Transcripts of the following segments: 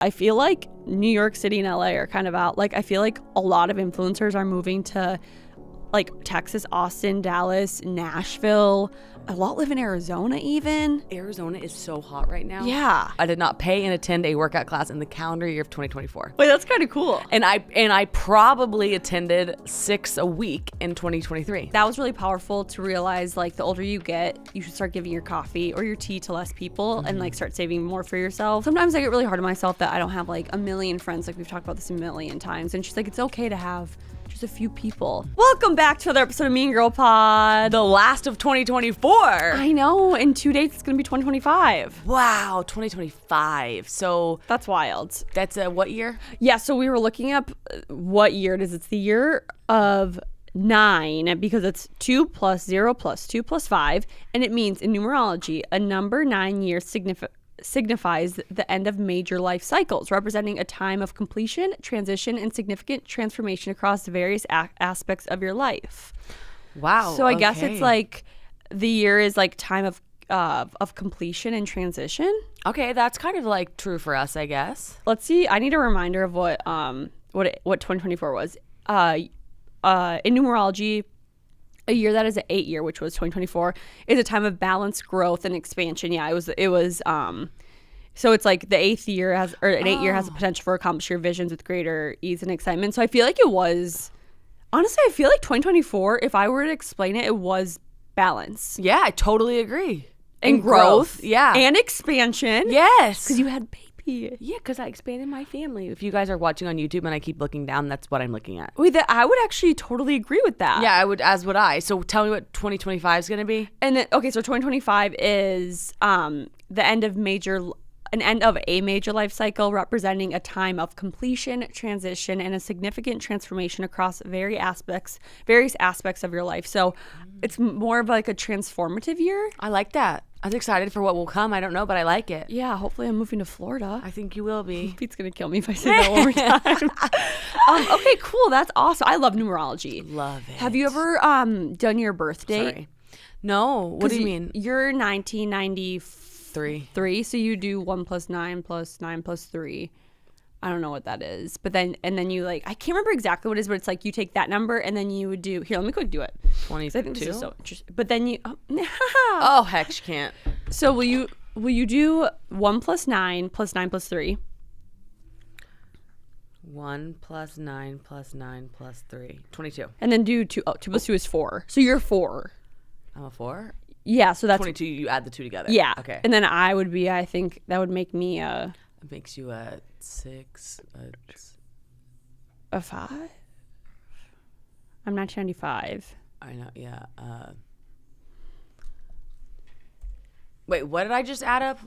I feel like New York City and LA are kind of out. Like, I feel like a lot of influencers are moving to like Texas, Austin, Dallas, Nashville. A lot live in Arizona even. Arizona is so hot right now. Yeah. I did not pay and attend a workout class in the calendar year of 2024. Wait, that's kind of cool. And I probably attended 6 a week in 2023. That was really powerful to realize, like, the older you get, you should start giving your coffee or your tea to less people and, like, start saving more for yourself. Sometimes I get really hard on myself that I don't have, like, a million friends. Like, we've talked about this a million times. And she's like, it's okay to have just a few people. Welcome back to another episode of Mean Girl Pod. The last of 2024. I know. In 2 days, it's going to be 2025. Wow, 2025. So that's wild. That's what year? Yeah, so we were looking up what year it is. It's the year of 9 because it's 2 plus 0 plus 2 plus 5. And it means in numerology, a number 9 years signifies the end of major life cycles, representing a time of completion, transition, and significant transformation across various aspects of your life. Wow. So I guess it's like the year is like time of completion and transition. Okay, that's kind of like true for us, I guess. Let's see. I need a reminder of what 2024 was. In numerology, a year that is an 8 year, which was 2024, is a time of balance, growth, and expansion. Yeah, it was so it's like the 8th year has, or an 8 year has the potential for accomplish your visions with greater ease and excitement. So I feel like it was, honestly, I feel like 2024, if I were to explain it, it was balance. Yeah, I totally agree. And growth. Yeah. And expansion. Yes. Because you had baby. Yeah, because I expanded my family. If you guys are watching on YouTube and I keep looking down, that's what I'm looking at. Wait, I would actually totally agree with that. Yeah, I would, as would I. So tell me what 2025 is going to be. And then, okay, so 2025 is the end of a major life cycle, representing a time of completion, transition, and a significant transformation across various aspects of your life. So it's more of like a transformative year. I like that. I was excited for what will come. I don't know, but I like it. Yeah, hopefully I'm moving to Florida. I think you will be. Pete's going to kill me if I say that one more time. Okay, cool. That's awesome. I love numerology. Love it. Have you ever done your birth date? Sorry. No. What do you mean? You're 1993, so you do 1 plus 9 plus 9 plus 3. I don't know what that is. But then you like, I can't remember exactly what it is, but it's like you take that number and then you would do, here, let me quick do it. 22? I think this is so interesting. But then you, oh, heck, you can't. So will you do 1 plus 9 plus 9 plus 3? 1 plus 9 plus 9 plus 3. 22. And then do 2. Oh, 2 plus 2 is 4. So you're 4. I'm a 4? Yeah, so that's 22. You add the 2 together. Yeah. Okay. And then I would be, I think that would make me It makes you a 6. A 5? I'm 1995. I know, yeah. Wait, what did I just add up?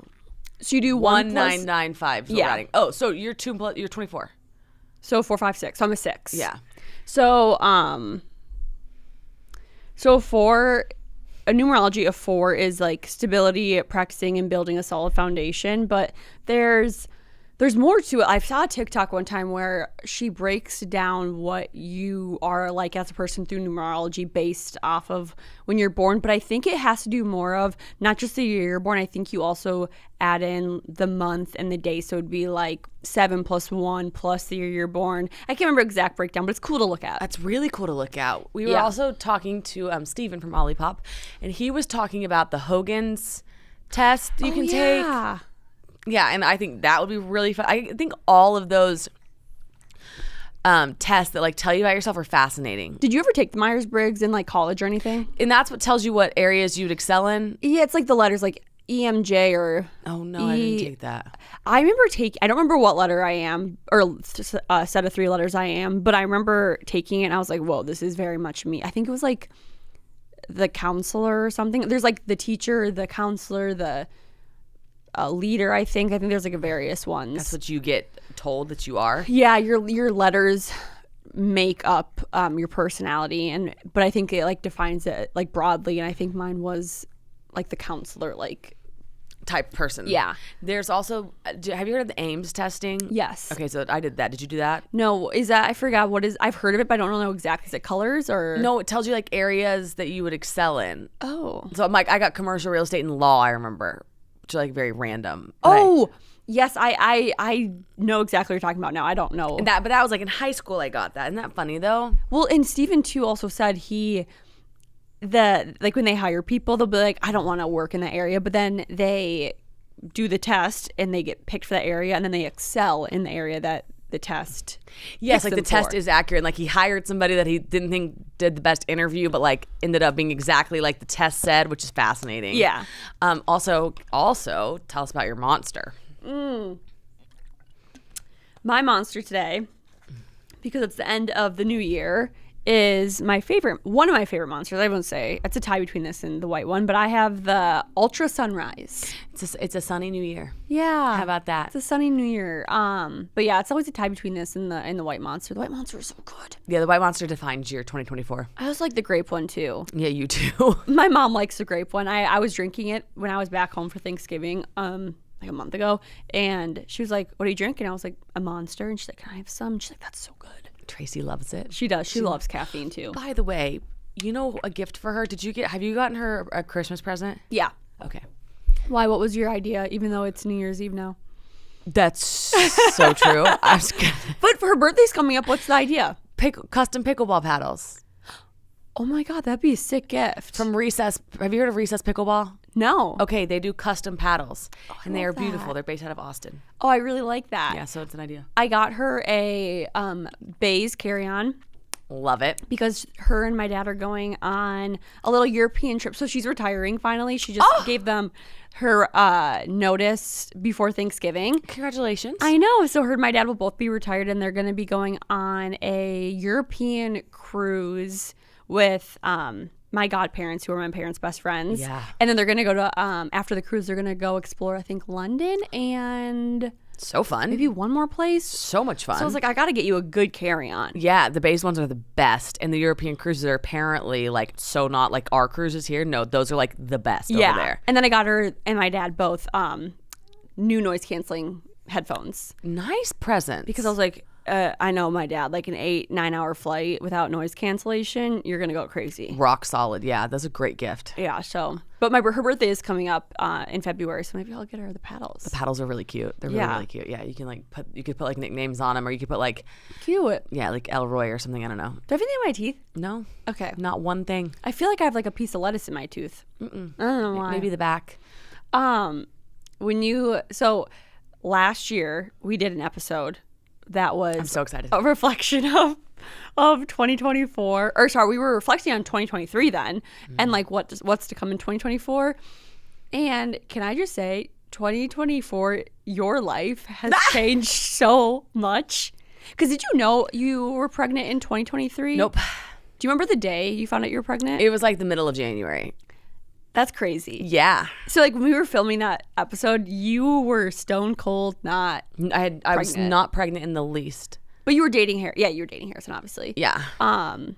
So you do 1995. So yeah. adding. Oh, so you're 24. So 4, 5, 6. So I'm a 6. Yeah. So for a numerology of 4 is like stability, practicing and building a solid foundation. But there's more to it. I saw a TikTok one time where she breaks down what you are like as a person through numerology based off of when you're born. But I think it has to do more of not just the year you're born. I think you also add in the month and the day. So it'd be like 7 plus 1 plus the year you're born. I can't remember exact breakdown, but it's cool to look at. That's really cool to look at. We were also talking to Steven from Olipop, and he was talking about the Hogan's test you can take. Yeah, and I think that would be really fun. I think all of those tests that like tell you about yourself are fascinating. Did you ever take the Myers-Briggs in like college or anything? And that's what tells you what areas you'd excel in? Yeah, it's like the letters like EMJ or Oh no, I didn't take that. I don't remember what letter I am or set of 3 letters I am, but I remember taking it and I was like, whoa, this is very much me. I think it was like the counselor or something. There's like the teacher, the counselor, the leader, I think there's like a various ones. That's what you get told that you are. Yeah, your letters make up your personality, but I think it like defines it like broadly, and I think mine was like the counselor like type person. Yeah. There's also, have you heard of the Ames testing? Yes. Okay, so I did that. Did you do that? No, is that, I forgot what is, I've heard of it, but I don't know exactly. Is it colors or? No, it tells you like areas that you would excel in. Oh. So I'm like, I got commercial real estate and law, I remember, which are like very random. Oh, Yes, I know exactly what you're talking about now. I don't know. But that was like in high school I got that. Isn't that funny though? Well, and Steven too also said like when they hire people, they'll be like, I don't want to work in that area, but then they do the test and they get picked for that area, and then they excel in the area that the test. Yes, like the test is accurate. Like he hired somebody that he didn't think did the best interview, but like ended up being exactly like the test said, which is fascinating. Yeah. Also, tell us about your monster. My monster today, because it's the end of the new year, is one of my favorite monsters. I won't say it's a tie between this and the white one, but I have the Ultra Sunrise. It's a sunny new year. Yeah. How about that? It's a sunny new year. But yeah, it's always a tie between this and the white monster. The white monster is so good. Yeah, the white monster defines year 2024. I also like the grape one too. Yeah, you too. My mom likes the grape one. I was drinking it when I was back home for Thanksgiving. Like a month ago, and she was like, what are you drinking? I was like, a Monster. And she's like, can I have some? She's like, that's so good. Tracy loves it. She does. She loves caffeine too. By the way, a gift for her? Have you gotten her a Christmas present? Yeah. Okay. Why? What was your idea, even though it's New Year's Eve now? That's so true. But for her birthday's coming up, what's the idea? Custom pickleball paddles. Oh my God, that'd be a sick gift. From Recess. Have you heard of Recess Pickleball? No. Okay, they do custom paddles, and they are that. beautiful. They're based out of Austin. Oh, I really like that. Yeah, so it's an idea. I got her a Bays carry-on. Love it. Because her and my dad are going on a little European trip. So she's retiring finally. She just gave them her notice before Thanksgiving. Congratulations. I know. So her and my dad will both be retired, and they're going to be going on a European cruise with my godparents, who are my parents' best friends. Yeah. And then they're going to go to, after the cruise, they're going to go explore, I think, London and so fun. maybe one more place. So much fun. So I was like, I got to get you a good carry-on. Yeah, the Bays ones are the best. And the European cruises are apparently like so not like our cruises here. No, those are like the best over there. And then I got her and my dad both new noise-canceling headphones. Nice present. Because I was like, I know my dad, like an 8-9 hour flight without noise cancellation, you're going to go crazy. Rock solid. Yeah, that's a great gift. Yeah, so. But her birthday is coming up in February, so maybe I'll get her the paddles. The paddles are really cute. They're really, really cute. Yeah, you can put like nicknames on them, or you could put like. Cute. Yeah, like Elroy or something. I don't know. Do I have anything in my teeth? No. Okay. Not one thing. I feel like I have like a piece of lettuce in my tooth. Mm-mm. I don't know why. Maybe the back. So last year we did an episode that was I'm so excited. A reflection of 2024, or sorry, we were reflecting on 2023 then, and like what's to come in 2024. And can I just say, 2024, your life has changed so much. Because did you know you were pregnant in 2023? Nope. Do you remember the day you found out you were pregnant? It was like the middle of January. That's crazy. Yeah. So like when we were filming that episode, you were stone cold not I was not pregnant in the least. But you were dating Harrison. Yeah, you were dating Harrison, obviously. Yeah. Do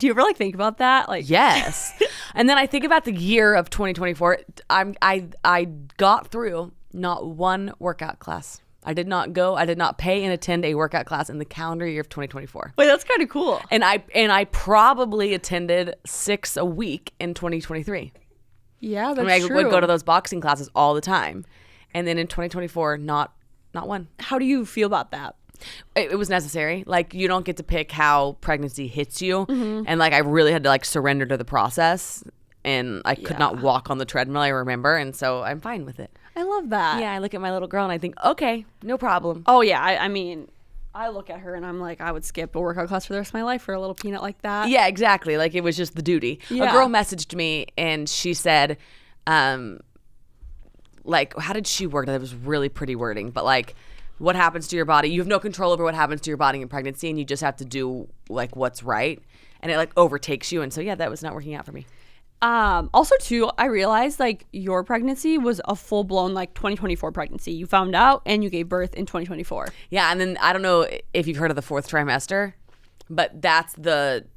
you ever like think about that? Like, yes. And then I think about the year of 2024. I got through not one workout class. I did not pay and attend a workout class in the calendar year of 2024. Wait, that's kind of cool. And I probably attended 6 a week in 2023. Yeah, that's true. I would go to those boxing classes all the time. And then in 2024, not one. How do you feel about that? It was necessary. Like, you don't get to pick how pregnancy hits you. Mm-hmm. And like, I really had to like surrender to the process. And I could not walk on the treadmill, I remember. And so I'm fine with it. I love that. Yeah, I look at my little girl and I think, okay, no problem. Oh, yeah. I mean, I look at her and I'm like, I would skip a workout class for the rest of my life for a little peanut like that. Yeah, exactly. Like, it was just the duty. Yeah. A girl messaged me and she said, like, how did she word it? It was really pretty wording. But like, what happens to your body? You have no control over what happens to your body in pregnancy, and you just have to do like what's right. And it like overtakes you. And so, yeah, that was not working out for me. Also too, I realized like your pregnancy was a full blown like 2024 pregnancy. You found out and you gave birth in 2024. Yeah. And then I don't know if you've heard of the 4th trimester, but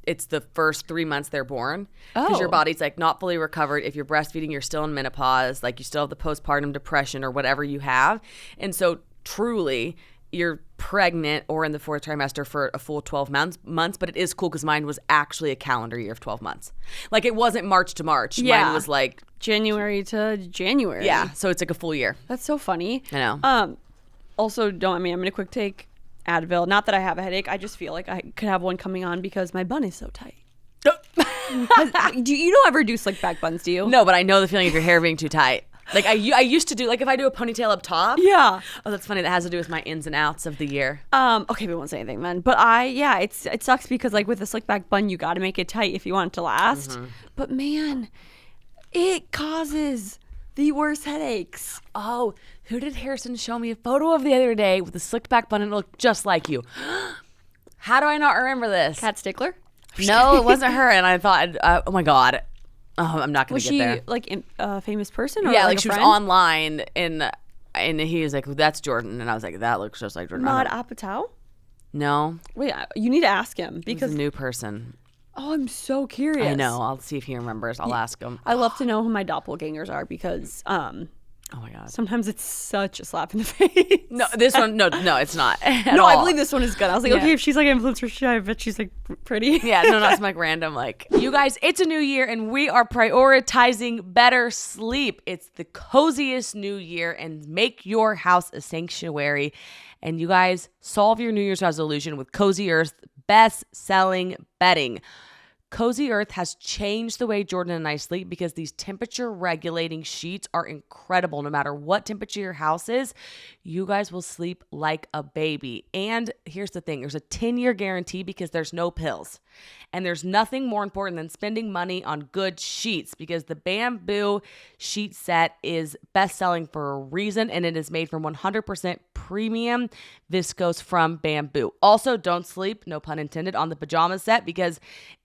it's the first 3 months they're born. Because your body's like not fully recovered. If you're breastfeeding, you're still in menopause, like you still have the postpartum depression or whatever you have. And so truly you're pregnant or in the 4th trimester for a full 12 months, but it is cool because mine was actually a calendar year of 12 months. Like, it wasn't March to March. Yeah. Mine was like January to January. Yeah, so it's like a full year. That's so funny. I know. Also, I'm gonna quick take Advil. Not that I have a headache. I just feel like I could have one coming on because my bun is so tight. You don't ever do slick back buns, do you? No, but I know the feeling of your hair being too tight. Like I used to do, like if I do a ponytail up top. Yeah. Oh, that's funny. That has to do with my ins and outs of the year. Okay, we won't say anything then. But it sucks because like with a slick back bun, you got to make it tight if you want it to last. Mm-hmm. But man, it causes the worst headaches. Oh, who did Harrison show me a photo of the other day with a slicked back bun and it looked just like you? How do I not remember this? Kat Stickler? No, it wasn't her. And I thought, oh my God. Oh, I'm not going to get there. Was she like a famous person? Or yeah, like she was online and he was like, that's Jordan. And I was like, that looks just like Jordan. Maud Apatow? No. Wait, you need to ask him because he's a new person. Oh, I'm so curious. I know. I'll see if he remembers. I'll ask him. I love to know who my doppelgangers are because oh my God. sometimes it's such a slap in the face. No, this one, no, it's not. No, I believe this one is good. I was like, okay, if she's like an influencer, I bet she's like pretty. Yeah, no, not some like random, like, you guys, it's a new year and we are prioritizing better sleep. It's the coziest new year and make your house a sanctuary. And you guys, solve your New Year's resolution with Cozy Earth's best-selling bedding. Cozy Earth has changed the way Jordan and I sleep because these temperature regulating sheets are incredible. No matter what temperature your house is, you guys will sleep like a baby. And here's the thing, there's a 10-year guarantee because there's no pills. And there's nothing more important than spending money on good sheets because the bamboo sheet set is best-selling for a reason, and it is made from 100% premium viscose from bamboo. Also, don't sleep, no pun intended, on the pajama set because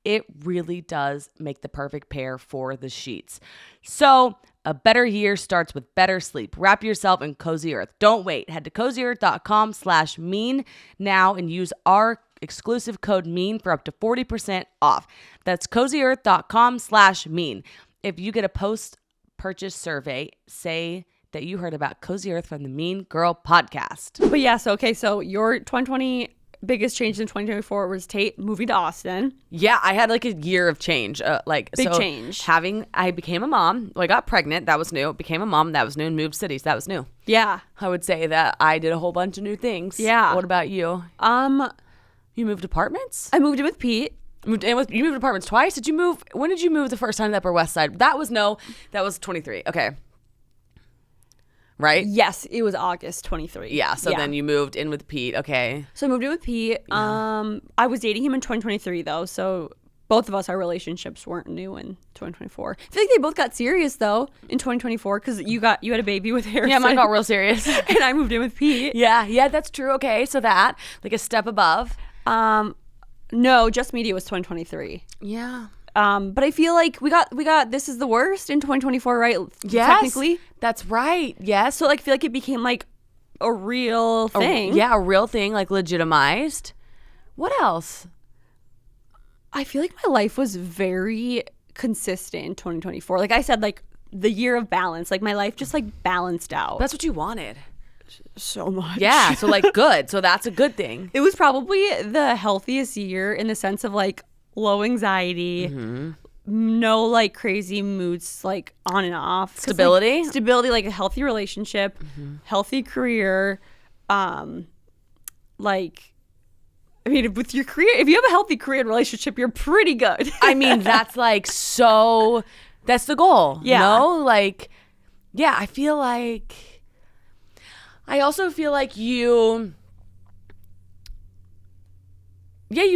it really does make the perfect pair for the sheets. So, a better year starts with better sleep. Wrap yourself in Cozy Earth. Don't wait. Head to cozyearth.com/mean now and use our exclusive code MEAN for up to 40% off. That's cozyearth.com/mean. If you get a post-purchase survey, say that you heard about Cozy Earth from the Mean Girl podcast. But yeah, so your 2020 biggest change in 2024 was Tate moving to Austin. Yeah, I had like a year of change. Big change. I became a mom. Well, I got pregnant. That was new. Became a mom. That was new. And moved cities. That was new. Yeah. I would say that I did a whole bunch of new things. Yeah. What about you? You moved apartments? I moved in with Pete. You moved apartments twice? Did you move? When did you move the first time to the Upper West Side? That was 23. Okay. Right? Yes, it was August 23. Yeah, so then you moved in with Pete. Okay. So I moved in with Pete. Yeah. I was dating him in 2023 though, so both of us, our relationships weren't new in 2024. I feel like they both got serious though in 2024 because you had a baby with Harrison. Yeah, mine got real serious. And I moved in with Pete. Yeah, that's true. Okay, so that, like a step above. No, Just Media was 2023. Yeah. But I feel like we got This Is the Worst in 2024, right? Yes, technically. That's right. Yes. So like, I feel like it became like a real thing. A real thing, like legitimized. What else? I feel like my life was very consistent in 2024. Like I said, like the year of balance. Like my life just like balanced out. That's what you wanted. So much. Yeah. So like good. So that's a good thing. It was probably the healthiest year in the sense of like low anxiety, no like crazy moods like on and off. Stability, like a healthy relationship, healthy career. Like, I mean, with your career, if you have a healthy career and relationship, you're pretty good. I mean, that's like that's the goal. Yeah. No, like, yeah. I also feel like you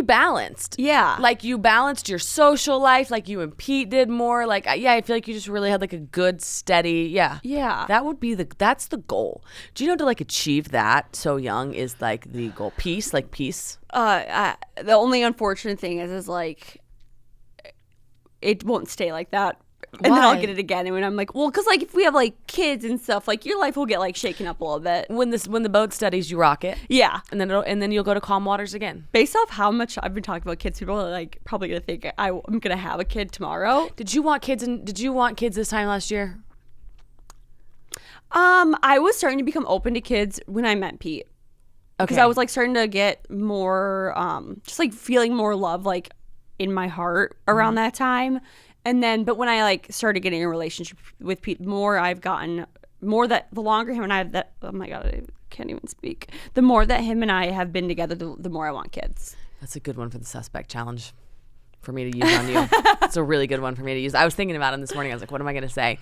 balanced. Yeah. Like you balanced your social life, like you and Pete did more. Like, I feel like you just really had like a good, steady, Yeah. That's the goal. Do you know to like achieve that so young is like the goal? Peace. The only unfortunate thing is like, it won't stay like that. And then I'll get it again. And when I'm like, well, because like if we have like kids and stuff, like your life will get like shaken up a little bit. When the boat steadies, you rock it. Yeah. And then you'll go to calm waters again. Based off how much I've been talking about kids, people are like probably gonna think I'm gonna have a kid tomorrow. Did you want kids this time last year? I was starting to become open to kids when I met Pete. Okay. Because I was like starting to get more, just like feeling more love like in my heart around that time. And then, but when I like started getting in a relationship with Pete, the longer him and I have that, oh my God, I can't even speak. The more that him and I have been together, the more I want kids. That's a good one for the suspect challenge for me to use on you. It's a really good one for me to use. I was thinking about him this morning. I was like, what am I going to say?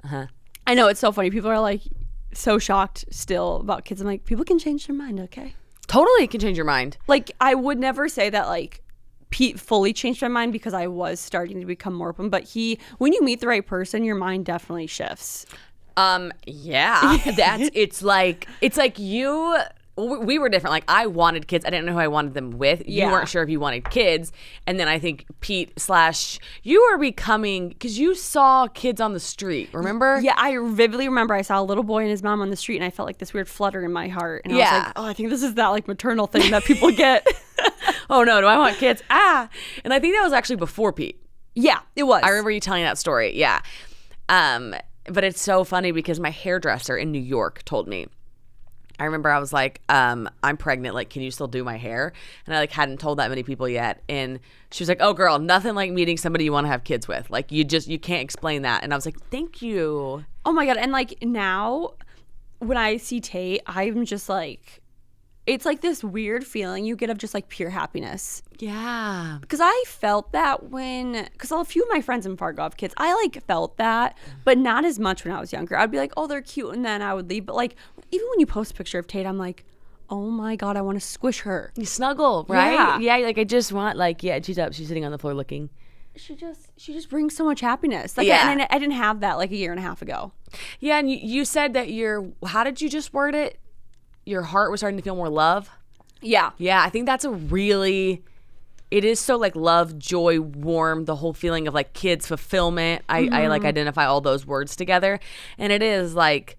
I know, it's so funny. People are like so shocked still about kids. I'm like, people can change their mind, okay? Totally can change your mind. Like, I would never say that like Pete fully changed my mind because I was starting to become more open. But when you meet the right person, your mind definitely shifts. Yeah, it's like we were different. Like, I wanted kids. I didn't know who I wanted them with. You weren't sure if you wanted kids. And then I think Pete / you were becoming, because you saw kids on the street, remember? Yeah, I vividly remember I saw a little boy and his mom on the street, and I felt like this weird flutter in my heart. And I was like, oh, I think this is that like maternal thing that people get. Oh no, do I want kids? And I think that was actually before Pete. Yeah, it was. I remember you telling that story. Yeah. But it's so funny because my hairdresser in New York told me, I remember I was like, I'm pregnant. Like, can you still do my hair? And I like hadn't told that many people yet. And she was like, oh girl, nothing like meeting somebody you want to have kids with. Like, you can't explain that. And I was like, thank you. Oh my God. And like now when I see Tate, I'm just like, it's like this weird feeling you get of just like pure happiness. Yeah. Because I felt that because a few of my friends in Fargo have kids. I like felt that, but not as much when I was younger. I'd be like, oh, they're cute. And then I would leave. But like, even when you post a picture of Tate, I'm like, oh my God, I want to squish her. You snuggle, right? Yeah. Like, I just want like, yeah, she's up. She's sitting on the floor looking. She just brings so much happiness. Like, and I didn't have that like a year and a half ago. Yeah. And you said that how did you just word it? Your heart was starting to feel more love. Yeah. Yeah. I think that's it is so like love, joy, warm, the whole feeling of like kids, fulfillment. I like identify all those words together. And it is like,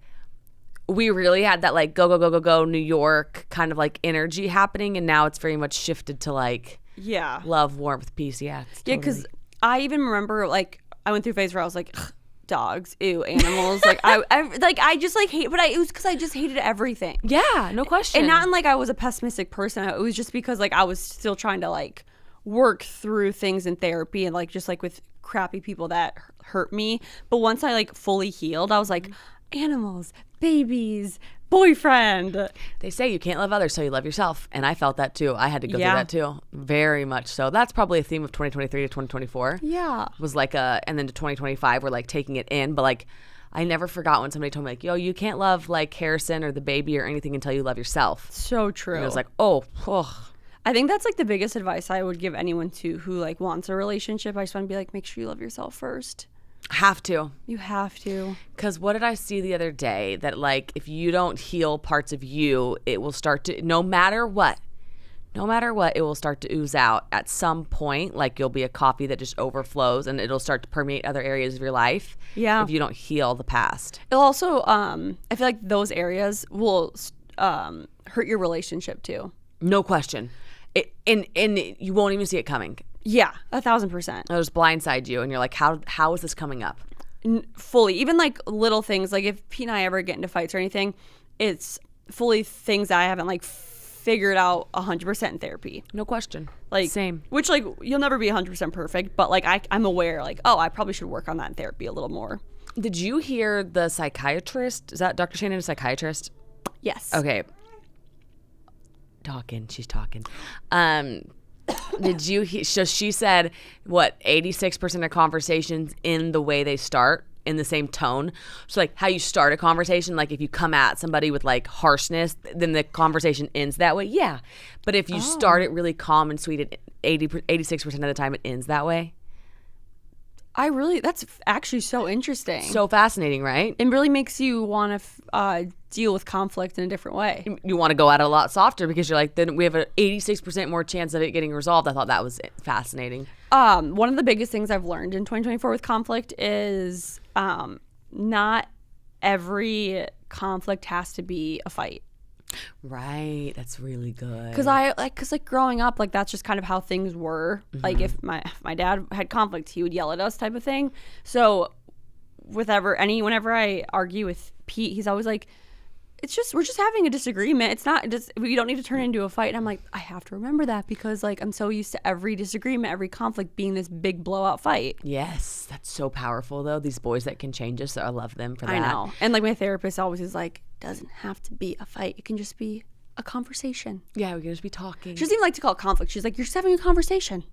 we really had that like go New York kind of like energy happening. And now it's very much shifted to like, love, warmth, peace. Yeah. Yeah. Because I even remember like I went through a phase where I was like, dogs, ew, animals. Like I just like hate, but it was because I just hated everything. Yeah, no question. And not in like I was a pessimistic person. It was just because like I was still trying to like work through things in therapy and like just like with crappy people that hurt me. But once I like fully healed, I was like, animals, babies, boyfriend. They say you can't love others, so you love yourself. And I felt that too. I had to go through that too. Very much so. That's probably a theme of 2023 to 2024. Yeah. Was like and then to 2025, we're like taking it in. But like, I never forgot when somebody told me like, yo, you can't love like Harrison or the baby or anything until you love yourself. So true. And I was like, oh. I think that's like the biggest advice I would give anyone who like wants a relationship. I just want to be like, make sure you love yourself first. Have to. You have to. Because what did I see the other day? That like, if you don't heal parts of you, it will start to, no matter what, it will start to ooze out at some point. Like, you'll be a coffee that just overflows and it'll start to permeate other areas of your life. Yeah. If you don't heal the past. It'll also, I feel like those areas will hurt your relationship too. No question. And you won't even see it coming. Yeah, 1,000%. It'll just blindside you, and you're like, how is this coming up? Fully. Even like little things, like if Pete and I ever get into fights or anything, it's fully things that I haven't like figured out 100% in therapy. No question. Like, same. Which like, you'll never be 100% perfect, but like I'm aware like, oh, I probably should work on that in therapy a little more. Did you hear the psychiatrist? Is that Dr. Shannon, a psychiatrist? Yes. Okay. She's talking. Did you so she said what 86% of conversations in the way they start in the same tone. So like how you start a conversation, like if you come at somebody with like harshness, then the conversation ends that way. Yeah. But if you start it really calm and sweet, 86% of the time it ends that way. That's actually so interesting. So fascinating, right? It really makes you want to deal with conflict in a different way. You want to go at it a lot softer because you're like, then we have an 86% more chance of it getting resolved. I thought that was fascinating. One of the biggest things I've learned in 2024 with conflict is not every conflict has to be a fight. Right, that's really good. Because growing up, like that's just kind of how things were. Mm-hmm. Like if my dad had conflict, he would yell at us, type of thing. So whenever I argue with Pete, he's always like, we're just having a disagreement. It's not just, we don't need to turn it into a fight. And I'm like, I have to remember that because like I'm so used to every disagreement, every conflict being this big blowout fight. Yes, that's so powerful though. These boys that can change us, so I love them for that. I know. And like my therapist always is like, doesn't have to be a fight. It can just be a conversation. Yeah, we can just be talking. She doesn't even like to call it conflict. She's like, you're just having a conversation.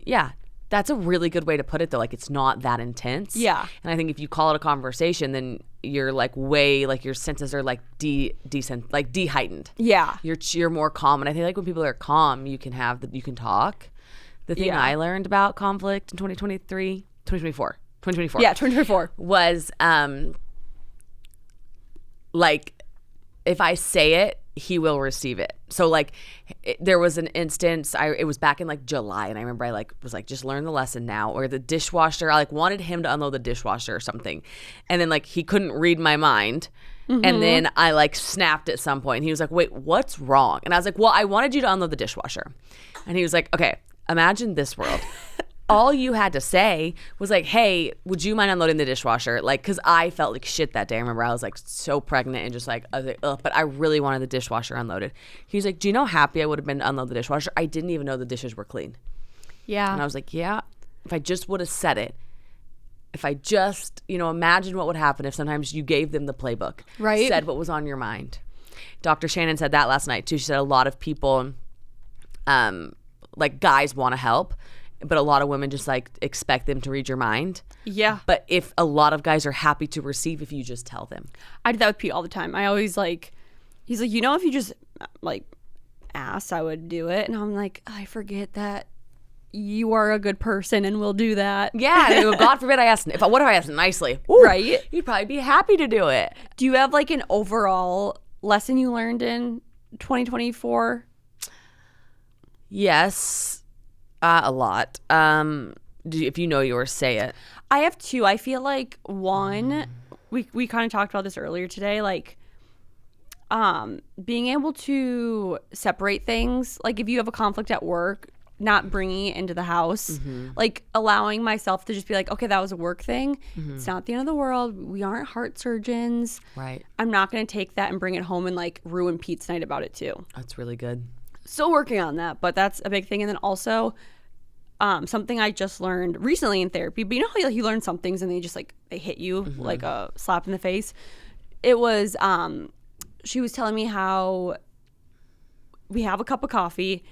Yeah. That's a really good way to put it though. Like it's not that intense. Yeah. And I think if you call it a conversation, then you're like way like your senses are like de-heightened. Yeah. You're more calm. And I think like when people are calm, you can talk. The thing I learned about conflict in 2024 Yeah, 2024 was like if I say it, he will receive it. So like there was an instance, it was back in like July, and I remember I like was like, just learn the lesson now. Or the dishwasher, I like wanted him to unload the dishwasher or something, and then like he couldn't read my mind. And then I like snapped at some point. He was like, wait, what's wrong? And I was like, well, I wanted you to unload the dishwasher. And he was like, okay, imagine this world. All you had to say was like, hey, would you mind unloading the dishwasher? Like, because I felt like shit that day. I remember I was like so pregnant and just like, I was like, ugh, but I really wanted the dishwasher unloaded. He was like, do you know how happy I would have been to unload the dishwasher? I didn't even know the dishes were clean. Yeah. And I was like, yeah, if I just would have said it, if I just, imagine what would happen if sometimes you gave them the playbook, right? Said what was on your mind. Dr. Shannon said that last night too. She said a lot of people, like guys want to help, but a lot of women just like expect them to read your mind. Yeah. But if a lot of guys are happy to receive if you just tell them. I do that with Pete all the time. I always like, he's like, if you just like ask, I would do it. And I'm like, I forget that you are a good person and will do that. Yeah. God forbid I asked, what if I asked nicely? Ooh, right. You'd probably be happy to do it. Do you have like an overall lesson you learned in 2024? Yes. A lot. If you know yours, say it. I have two. I feel like one, we kind of talked about this earlier today, like being able to separate things. Like if you have a conflict at work, not bringing it into the house, like allowing myself to just be like, okay, that was a work thing. It's not the end of the world. We aren't heart surgeons. Right. I'm not going to take that and bring it home and like ruin Pete's night about it too. That's really good. Still working on that, but that's a big thing. And then also something I just learned recently in therapy, but how you learn some things and they just like they hit you like a slap in the face. It was she was telling me how we have a cup of coffee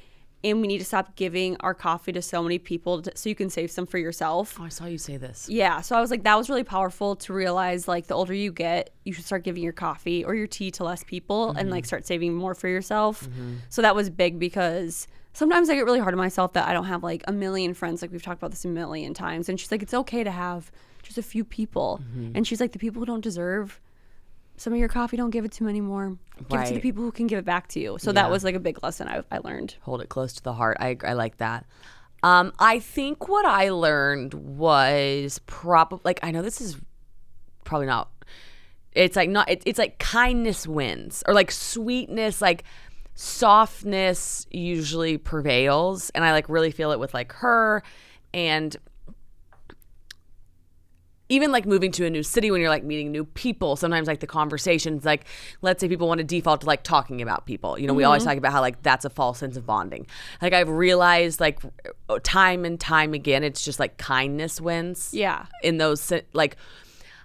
and we need to stop giving our coffee to so many people so you can save some for yourself. Oh, I saw you say this. Yeah, so I was like, that was really powerful to realize, like, the older you get, you should start giving your coffee or your tea to less people and like start saving more for yourself. So that was big because sometimes I get really hard on myself that I don't have like a million friends. Like we've talked about this a million times. And she's like, it's okay to have just a few people. And she's like, the people who don't deserve some of your coffee, don't give it to them anymore. Give it to the people who can give it back to you. So that was like a big lesson I learned. Hold it close to the heart. I like that. I think what I learned was probably, like, I know this is probably not, it's like not, it's like kindness wins, or like sweetness, like softness usually prevails. And I like really feel it with like her, and even like moving to a new city when you're like meeting new people, sometimes like the conversations, like let's say people want to default to like talking about people. We always talk about how like that's a false sense of bonding. Like I've realized like time and time again, it's just like kindness wins. Yeah. In those, like,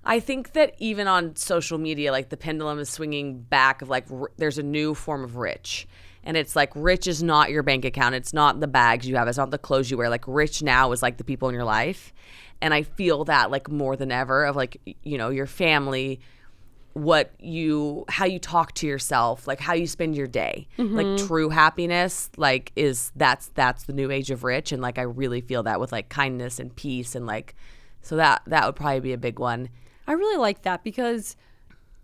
I think that even on social media, like the pendulum is swinging back of like there's a new form of rich. And it's like rich is not your bank account. It's not the bags you have. It's not the clothes you wear. Like rich now is like the people in your life. And I feel that like more than ever of like, your family, how you talk to yourself, like how you spend your day, like true happiness, like that's the new age of rich. And like, I really feel that with like kindness and peace. And like, so that would probably be a big one. I really like that because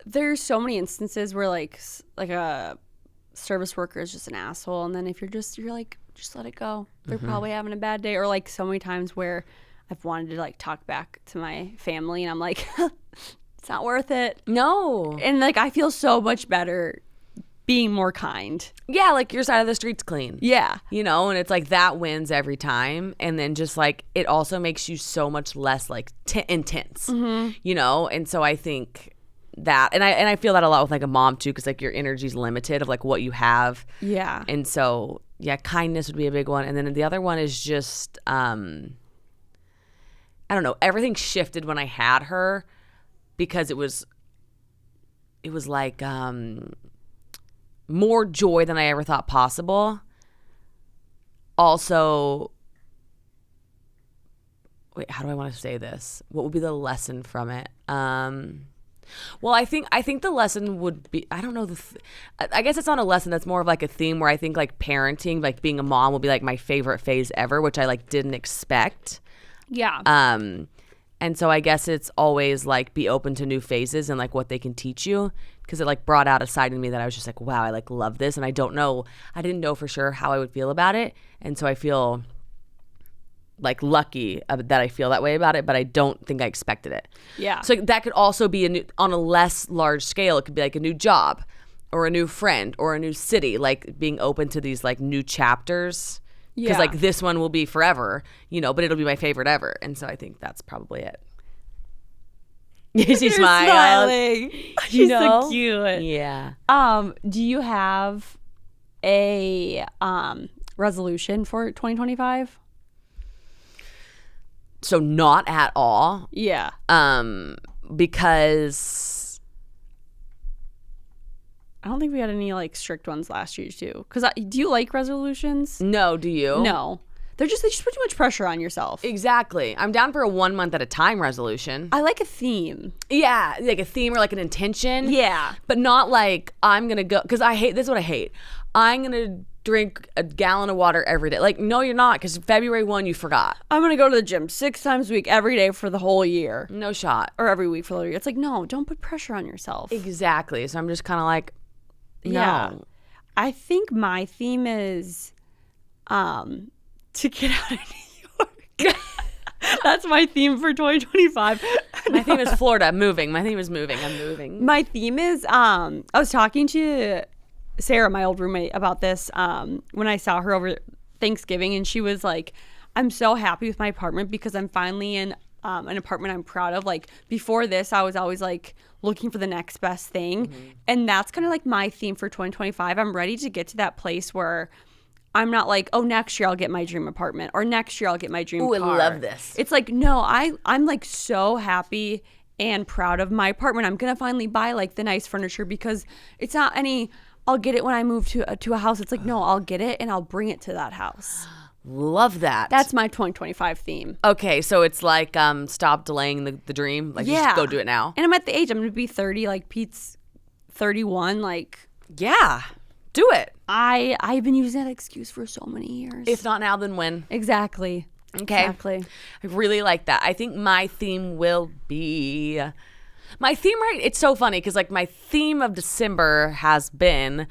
there's so many instances where like a service worker is just an asshole. And then if you're like, just let it go. They're probably having a bad day. Or like so many times where I've wanted to like talk back to my family and I'm like, it's not worth it. No. And like, I feel so much better being more kind. Yeah. Like your side of the street's clean. Yeah. And it's like that wins every time. And then just like, it also makes you so much less like intense, and so I think that. And I feel that a lot with like a mom too, because like your energy's limited of like what you have. Yeah. And so yeah, kindness would be a big one. And then the other one is just I don't know, everything shifted when I had her, because it was like more joy than I ever thought possible. Also, wait, how do I want to say this? What would be the lesson from it? Well, I think the lesson would be, I don't know, I guess it's not a lesson, that's more of like a theme where I think like parenting, like being a mom will be like my favorite phase ever, which I like didn't expect. Yeah. And so I guess it's always like be open to new phases and like what they can teach you, because it like brought out a side in me that I was just like, wow, I like love this. And I didn't know for sure how I would feel about it. And so I feel like lucky that I feel that way about it, but I don't think I expected it. Yeah. So that could also be on a less large scale. It could be like a new job or a new friend or a new city, like being open to these like new chapters. Because like this one will be forever, but it'll be my favorite ever. And so I think that's probably it. She's smiling. She's so cute. Yeah. Do you have a resolution for 2025? So not at all. Yeah. Because I don't think we had any like strict ones last year too. Because do you like resolutions? No, do you? No. They just put too much pressure on yourself. Exactly. I'm down for a 1 month at a time resolution. I like a theme. Yeah, like a theme or like an intention. Yeah. But not like I'm going to go, because this is what I hate. I'm going to drink a gallon of water every day. Like, no, you're not, because February 1, you forgot. I'm going to go to the gym 6 times a week every day for the whole year. No shot. Or every week for the whole year. It's like, no, don't put pressure on yourself. Exactly. So I'm just kind of like, no. Yeah. I think my theme is to get out of New York. That's my theme for 2025. My theme is Florida. Moving. My theme is moving. I'm moving. My theme is I was talking to Sarah, my old roommate, about this when I saw her over Thanksgiving, and she was like, I'm so happy with my apartment because I'm finally in an apartment I'm proud of. Like before this, I was always like looking for the next best thing. Mm-hmm. And that's kind of like my theme for 2025. I'm ready to get to that place where I'm not like, oh, next year I'll get my dream apartment or next year I'll get my dream car. I love this. It's like, no, I'm like so happy and proud of my apartment. I'm going to finally buy like the nice furniture because it's not I'll get it when I move to a house. It's like, no, I'll get it and I'll bring it to that house. Love that. That's my 2025 theme. Okay, so it's like stop delaying the dream. Like, just go do it now. And I'm at the age, I'm going to be 30, like Pete's 31. Like, yeah, do it. I've been using that excuse for so many years. If not now, then when? Exactly. Okay. Exactly. I really like that. I think my theme will be... My theme, right? It's so funny because like my theme of December has been...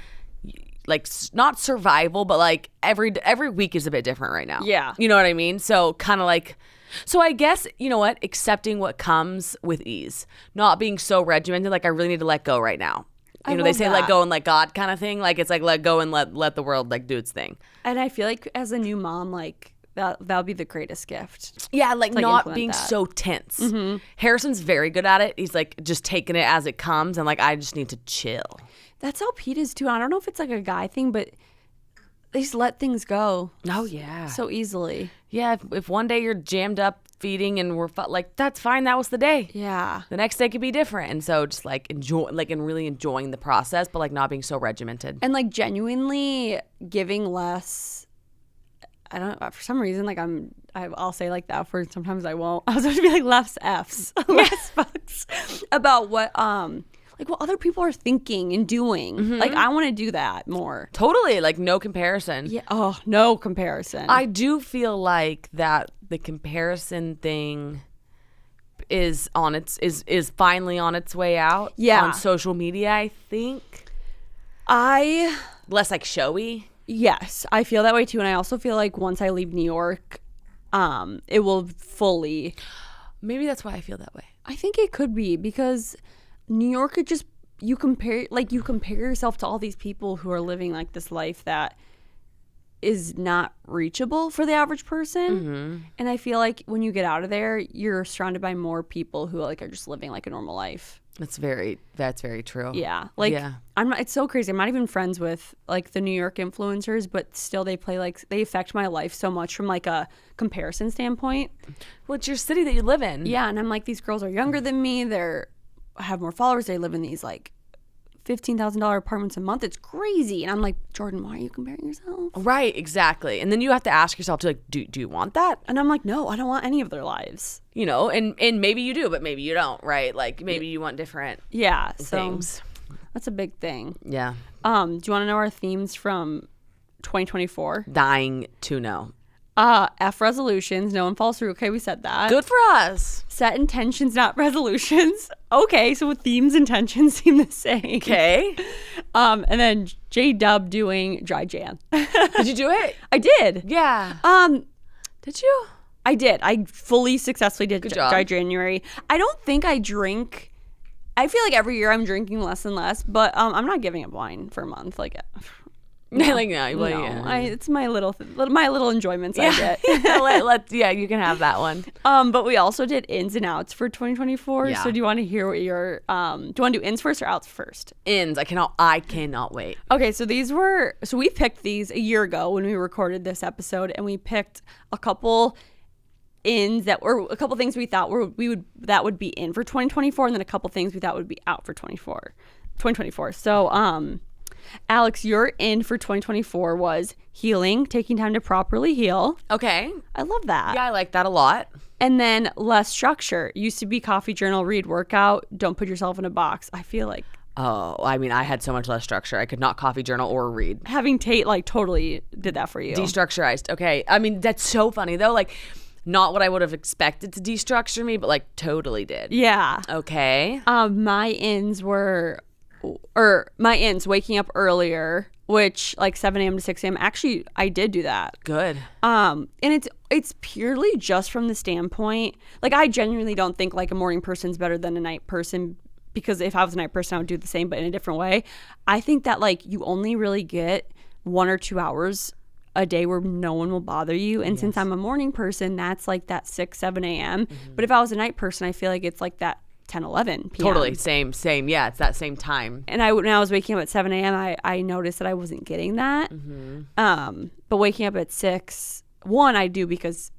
like not survival, but like every week is a bit different right now. Yeah. You know what I mean? So kind of like, so I guess, you know what? Accepting what comes with ease, not being so regimented. Like I really need to let go right now. You know, they say let go and let God kind of thing. Like it's like let go and let the world like do its thing. And I feel like as a new mom, like that'll be the greatest gift. Yeah, like not being so tense. Mm-hmm. Harrison's very good at it. He's like just taking it as it comes, and like I just need to chill. That's how Pete is too. I don't know if it's like a guy thing, but they just let things go. Oh yeah, so easily. Yeah, if one day you're jammed up feeding and we're like, that's fine. That was the day. Yeah. The next day could be different, and so just like enjoy, like and really enjoying the process, but like not being so regimented and like genuinely giving less. I don't. For some reason, like I'll say like that word. Sometimes I won't. I was supposed to be like less F's, less fucks about what like what other people are thinking and doing. Mm-hmm. Like I want to do that more. Totally. Like no comparison. Yeah. Oh, no comparison. I do feel like that the comparison thing is finally on its way out. Yeah. On social media, I think. Less like showy. Yes, I feel that way too, and I also feel like once I leave New York, it will fully. Maybe that's why I feel that way. I think it could be because New York, you compare yourself to all these people who are living like this life that is not reachable for the average person, mm-hmm. and I feel like when you get out of there, you're surrounded by more people who like are just living like a normal life. That's very true. Yeah. Like, I'm not, it's so crazy. I'm not even friends with like the New York influencers, but still they affect my life so much from like a comparison standpoint. Well, it's your city that you live in. Yeah. And I'm like, these girls are younger than me. Have more followers. They live in these like $15,000 apartments a month. It's crazy. And I'm like, Jordyn, why are you comparing yourself? Right, exactly. And then you have to ask yourself to like, do you want that? And I'm like, no, I don't want any of their lives. You know, and maybe you do, but maybe you don't, right? Like maybe you want different things. That's a big thing. Yeah. Do you want to know our themes from 2024? Dying to know. F resolutions. No one falls through. Okay, we said that. Good for us. Set intentions, not resolutions. Okay, so themes and intentions seem the same. Okay. And then J-Dub doing dry Jan. Did you do it? I did. Yeah. Did you? I did. I fully successfully did dry January. I don't think I drink. I feel like every year I'm drinking less and less, but I'm not giving up wine for a month. Like, no. It's my little enjoyments I get. You can have that one. But we also did ins and outs for 2024. Yeah. So do you want to hear what your do you want to do ins first or outs first? Ins. I cannot wait. Okay, so we picked these a year ago when we recorded this episode, and we picked a couple ins that were a couple things we thought that would be in for 2024, and then a couple things we thought would be out for 2024. So Alex, your in for 2024 was healing, taking time to properly heal. Okay. I love that. Yeah, I like that a lot. And then less structure. Used to be coffee, journal, read, workout. Don't put yourself in a box. I feel like. Oh, I mean, I had so much less structure. I could not coffee, journal, or read. Having Tate like totally did that for you. Destructurized. Okay. I mean, that's so funny though. Like, not what I would have expected to destructure me, but like totally did. Yeah. Okay. My ins, waking up earlier, which like 7 a.m. to 6 a.m. Actually, I did do that. Good. And it's purely just from the standpoint, like I genuinely don't think like a morning person's better than a night person, because if I was a night person, I would do the same, but in a different way. I think that like you only really get 1 or 2 hours a day where no one will bother you. And since I'm a morning person, that's like that 6, 7 a.m. But if I was a night person, I feel like it's like that 10, 11 p.m. Totally. Same. Yeah, it's that same time. And when I was waking up at 7 a.m., I noticed that I wasn't getting that. But waking up at 6, I do because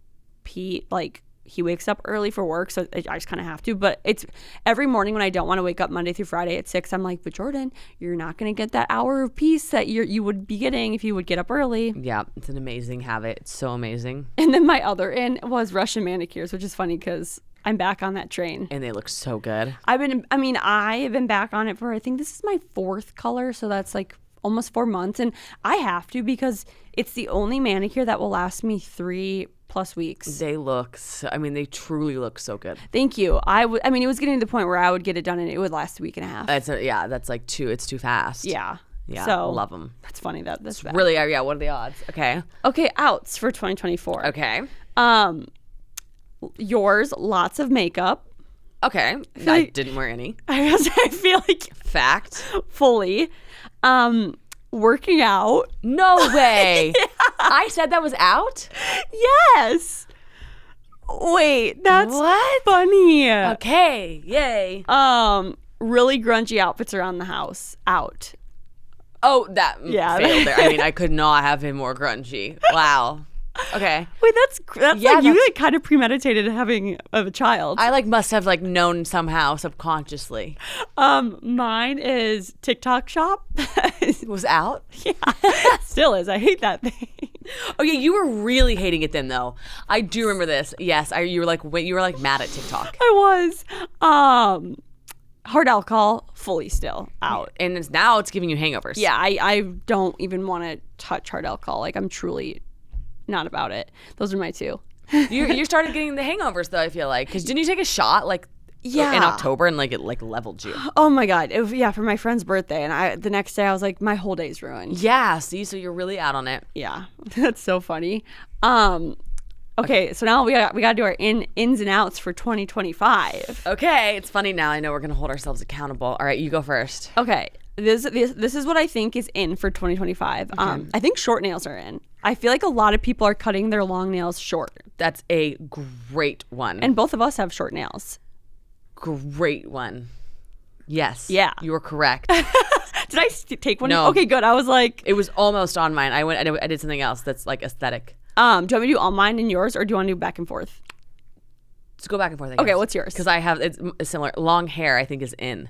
Pete, like, he wakes up early for work, so I just kind of have to. But it's every morning when I don't want to wake up Monday through Friday at 6, I'm like, but Jordyn, you're not going to get that hour of peace that you would be getting if you would get up early. Yeah, it's an amazing habit. It's so amazing. And then my other in was Russian manicures, which is funny because I'm back on that train. And they look so good. I have been back on it for, I think this is my 4th color, so that's like almost 4 months. And I have to because it's the only manicure that will last me 3+ weeks. They they truly look so good. Thank you. It was getting to the point where I would get it done and it would last a week and a half. That's like it's too fast. Yeah. Yeah, so love them. That's funny. That's bad. Really, yeah, what are the odds? Okay, outs for 2024. Okay. Yours, lots of makeup. Okay. I didn't wear any. I feel like fact. Fully. Working out. No way. Yeah. I said that was out? Yes. Wait, that's funny. Okay, yay. Really grungy outfits around the house. Out. Oh, that failed there. I mean, I could not have been more grungy. Wow. Okay. Wait, that's you like kind of premeditated having a child. I must have known somehow subconsciously. Mine is TikTok shop. Was out? Yeah. Still is. I hate that thing. Oh yeah, you were really hating it then though. I do remember this. Yes, you were mad at TikTok. I was. Hard alcohol, fully still out. And it's giving you hangovers. Yeah, I don't even want to touch hard alcohol. Like I'm truly not about it. Those are my 2. You started getting the hangovers though, I feel like. Because didn't you take a shot in October and it leveled you? Oh my God. For my friend's birthday. And the next day I was like, my whole day's ruined. Yeah, see, so you're really out on it. Yeah, that's so funny. Okay, so now we got to do our ins and outs for 2025. Okay, it's funny now. I know we're going to hold ourselves accountable. All right, you go first. Okay, this is what I think is in for 2025. Okay. I think short nails are in. I feel like a lot of people are cutting their long nails short. That's a great one. And both of us have short nails. Great one. Yes. Yeah. You were correct. Did I take one? No. Okay, good. I was like, It was almost on mine. I did something else that's like aesthetic. do you want me to do all mine and yours, or do you want to do back and forth? Let's go back and forth. Okay, what's yours? Because I have it's similar. Long hair, I think, is in.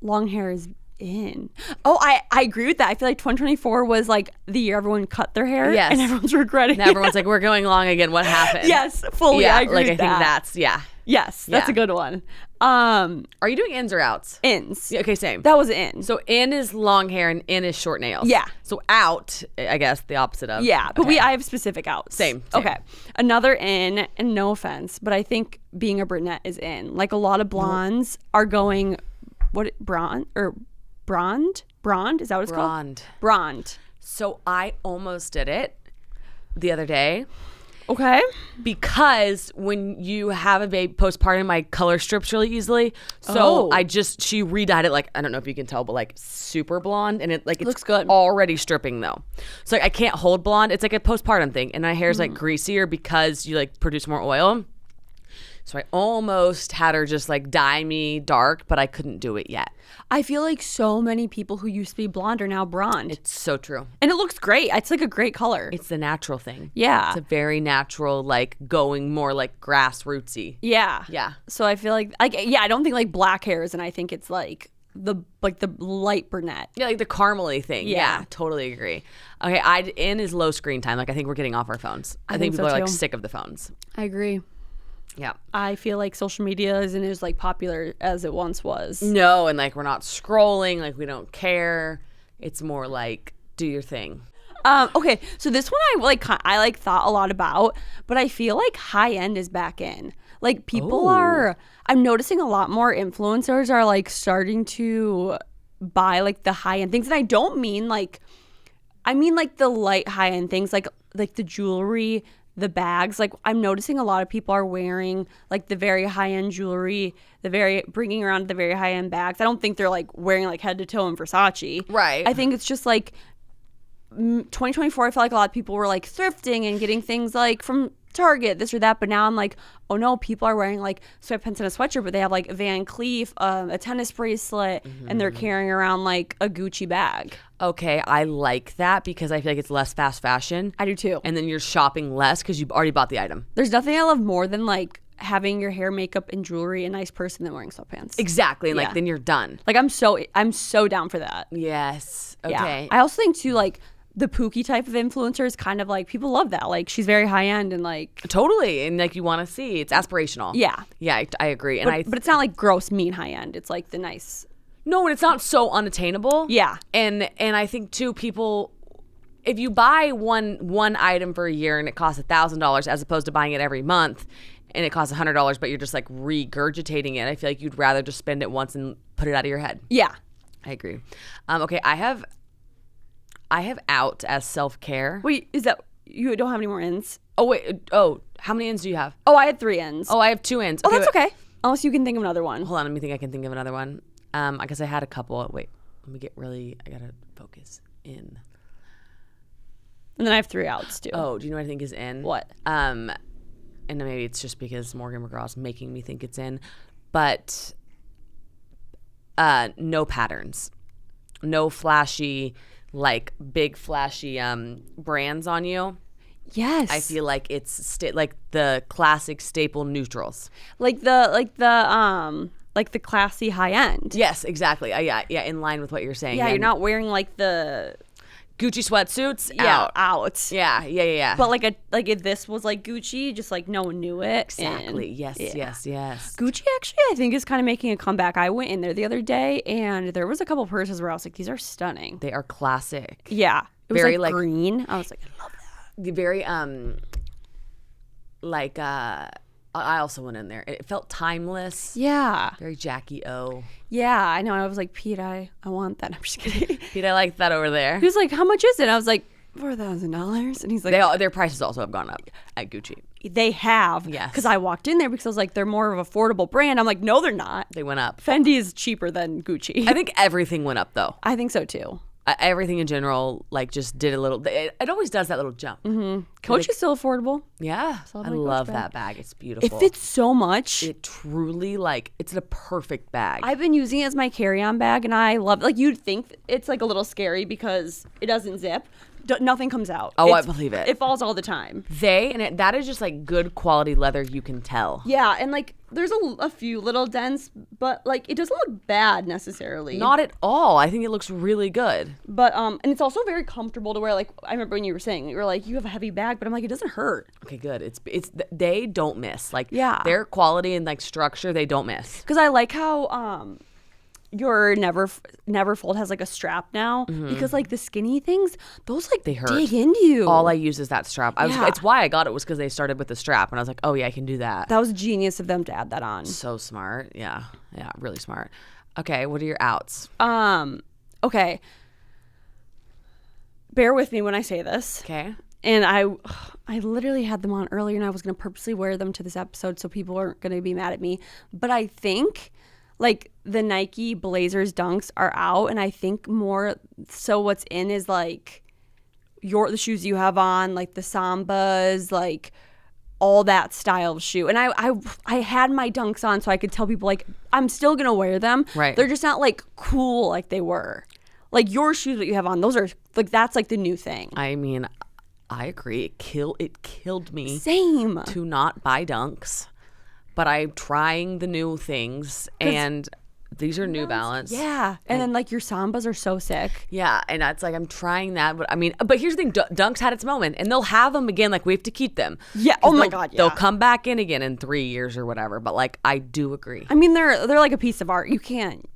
Long hair is in. Oh, I agree with that. I feel like 2024 was like the year everyone cut their hair. Yes. And everyone's regretting Now everyone's like, we're going long again. What happened? Yes, fully. Yeah, I agree like with I think that. that's Yes, that's Yeah. a good one. Are you doing ins or outs? Ins. Yeah, okay, same. That was in. So in is long hair and in is short nails. Yeah. So out, I guess the opposite of. Yeah, but Okay. I have specific outs. Same. Okay. Another in, and no offense, but I think being a brunette is in. Like a lot of blondes are going, blonde? Is that what it's called? Blonde. So I almost did it the other day. Okay. Because when you have a baby postpartum, my color strips really easily. So Oh. she redyed it, like, I don't know if you can tell, but like super blonde, and it looks good. Already stripping though. So like I can't hold blonde. It's like a postpartum thing, and my hair's Mm. like greasier because you like produce more oil. So I almost had her just like dye me dark, but I couldn't do it yet. I feel like so many people who used to be blonde are now blonde. It's so true. And it looks great. It's like a great color. It's the natural thing. Yeah. It's a very natural, like going more like grassrootsy. Yeah. Yeah. So I feel like I don't think like black hairs, and I think it's like the light brunette. Yeah, like the caramely thing. Yeah. Totally agree. Okay, in is low screen time. Like I think we're getting off our phones. I think so people are like too. sick of the phones. I agree. Yeah. I feel like social media isn't as like popular as it once was. No, and like we're not scrolling, like we don't care. It's more like do your thing. Okay, so this one I thought a lot about, but I feel like high end is back in. Like people I'm noticing a lot more influencers are like starting to buy like the high end things, and I don't mean like, I mean like the light high end things, like the jewelry, the bags. Like I'm noticing a lot of people are wearing like the very high end jewelry, bringing around the very high end bags. I don't think they're like wearing like head to toe in Versace. Right. I think it's just like 2024. I felt like a lot of people were like thrifting and getting things like from Target, this or that. But now I'm like, oh no, people are wearing like sweatpants and a sweatshirt, but they have like Van Cleef, a tennis bracelet, and they're carrying around like a Gucci bag. Okay, I like that because I feel like it's less fast fashion. I do too. And then you're shopping less because you've already bought the item. There's nothing I love more than like having your hair, makeup, and jewelry a nice person than wearing sweatpants. Exactly, and Yeah. like then you're done. Like I'm so down for that. Yes. Okay. Yeah. I also think too, like the Pookie type of influencer is kind of like, people love that. Like she's very high end and like, Totally, and like you want to see, it's aspirational. yeah. Yeah, I agree. And But it's not like gross, mean high end. It's like the nice. no, and it's not so unattainable. Yeah. And I think too, people, if you buy one item for a year and it costs $1,000 as opposed to buying it every month and it costs $100, but you're just like regurgitating it, I feel like you'd rather just spend it once and put it out of your head. Yeah. I agree. Okay, I have out as self-care. Wait, is that, you don't have any more ins? Oh wait. Oh, how many ins do you have? Oh, I had 3 ins. Oh, I have 2 ins. Oh, that's wait. okay. Unless you can think of another one. Hold on, let me think. I can think of another one. I guess I had a couple. Wait, let me get really. I gotta focus in. And then I have 3 outs too. Oh, do you know what I think is in? What? And then maybe it's just because Morgan McGraw's making me think it's in, but no patterns, no flashy, like big flashy brands on you. Yes. I feel like it's like the classic staple neutrals. like the classy high end. Yes, exactly. Yeah, in line with what you're saying. Yeah, you're not wearing like the Gucci sweatsuits. out. Yeah. But like if this was like Gucci, just like no one knew it. Exactly. And, Yes. Gucci actually, I think, is kind of making a comeback. I went in there the other day, and there was a couple purses where I was like, these are stunning. They are classic. Yeah, it was Very, like like- green. I was like, I love that. Very I also went in there. It felt timeless. Yeah, Very Jackie O. yeah. I know. I was like, Pete, I want that. I'm just kidding. Pete, I like that over there. He was like, how much is it? I was like, $4,000, and he's like, Their prices also have gone up at Gucci. they have. Yes. Because I walked in there because I was like, they're more of an affordable brand. I'm like, no, they're not. They went up. Fendi is cheaper than Gucci. I think everything went up though. I think so too. everything in general, like, just did a little. It always does that little jump. Coach is still affordable. Yeah, I love that bag. It's beautiful. It fits so much. It truly, like, it's a perfect bag. I've been using it as my carry-on bag, and I love it. Like, you'd think it's like a little scary because it doesn't zip. Nothing comes out. Oh, I believe it. It falls all the time. That is just like good quality leather. You can tell. Yeah, and like there's a few little dents, but like it doesn't look bad necessarily. Not at all. I think it looks really good. But and it's also very comfortable to wear. Like I remember when you were saying you were like you have a heavy bag, but I'm like it doesn't hurt. Okay, good. It's they don't miss. Like their quality and like structure, they don't miss. Because I like how your Neverfold has like a strap now because like the skinny things, those like they hurt. Dig into you. All I use is that strap. It's why I got it was because they started with the strap and I was like, oh yeah, I can do that. That was genius of them to add that on. So smart. Yeah, really smart. Okay, what are your outs? Okay. Bear with me when I say this. Okay. And I literally had them on earlier and I was going to purposely wear them to this episode so people aren't going to be mad at me. But I think like the Nike Blazers dunks are out, and I think more so what's in is like the shoes you have on, like the Sambas, like all that style of shoe. And I had my dunks on so I could tell people like I'm still gonna wear them. Right. They're just not like cool like they were. Like your shoes that you have on, those are like that's like the new thing. I mean, I agree. It killed me. Same. To not buy dunks. But I'm trying the new things, and these are New Balance. Yeah, and then like your Sambas are so sick. Yeah, and that's like I'm trying that, but I mean, but here's the thing: Dunks had its moment, and they'll have them again. Like we have to keep them. Yeah. Oh my God. Yeah. They'll come back in again in 3 years or whatever. But like I do agree. I mean, they're like a piece of art. You can't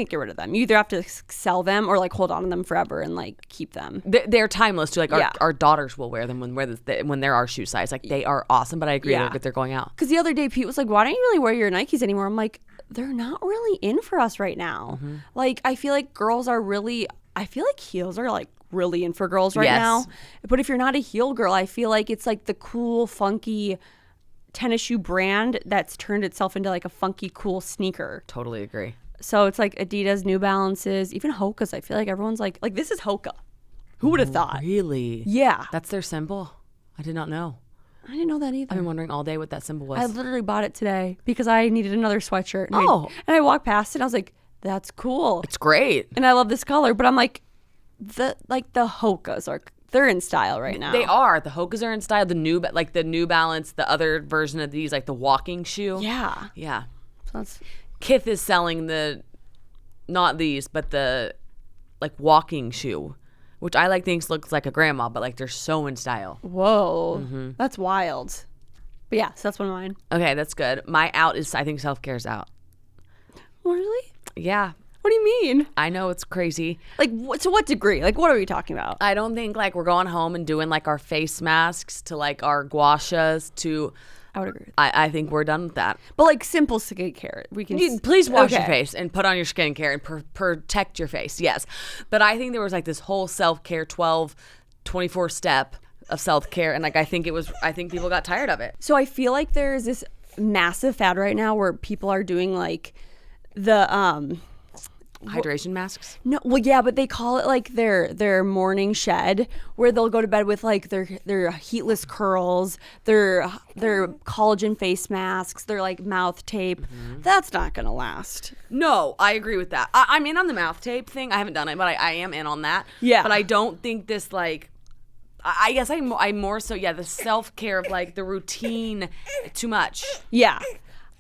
get rid of them. You either have to sell them or like hold on to them forever and like keep them. They're timeless too. Like our daughters will wear them when they're our shoe size. Like they are awesome. But I agree they're going out. Because the other day Pete was like, "Why don't you really wear your Nikes anymore?" I'm like, they're not really in for us right now. Like I feel like girls are really. I feel like heels are like really in for girls right now. But if you're not a heel girl, I feel like it's like the cool, funky tennis shoe brand that's turned itself into like a funky, cool sneaker. Totally agree. So it's like Adidas, New Balances, even Hoka's. I feel like everyone's like this is Hoka. Who would have thought? Really? Yeah. That's their symbol? I did not know. I didn't know that either. I've been wondering all day what that symbol was. I literally bought it today because I needed another sweatshirt. And I walked past it and I was like, that's cool. It's great. And I love this color. But I'm like, the Hoka's they're in style right now. They are. The Hoka's are in style. The New Balance, the other version of these, like the walking shoe. Yeah. Yeah. So that's... Kith is selling not these, but the like walking shoe, which I like thinks looks like a grandma, but like they're so in style. Whoa, that's wild. But yeah, so that's one of mine. Okay, that's good. My out is I think self-care's out. Really? Yeah. What do you mean? I know it's crazy. Like, to what degree? Like, what are we talking about? I don't think like we're going home and doing like our face masks to like our gua shas to. I would agree with that. I think we're done with that. But like simple skincare, we can. Please wash your face and put on your skincare and protect your face. Yes, but I think there was like this whole self-care 24 step of self-care, and like I think people got tired of it. So I feel like there's this massive fad right now where people are doing like the hydration masks? No, well, yeah, but they call it like their morning shed, where they'll go to bed with like their heatless curls, their collagen face masks, their like mouth tape. That's not gonna last. No, I agree with that. I'm in on the mouth tape thing. I haven't done it, but I am in on that. Yeah, but I don't think this like. I guess I'm more so the self-care of like the routine too much. Yeah.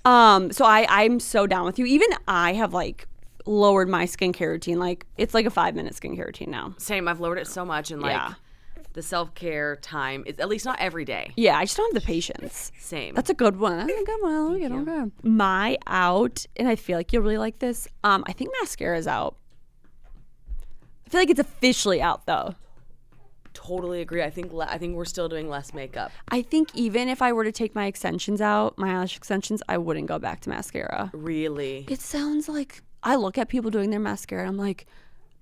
So I'm so down with you. Even I have like lowered my skincare routine. Like it's like a 5-minute skincare routine now. Same. I've lowered it so much, and like the self-care time is at least not every day. Yeah, I just don't have the patience. Same. That's a good one. That's a good one. Okay. My out, and I feel like you'll really like this. I think mascara is out. I feel like it's officially out though. Totally agree. I think we're still doing less makeup. I think even if I were to take my extensions out, my eyelash extensions, I wouldn't go back to mascara. Really? It sounds like I look at people doing their mascara and I'm like,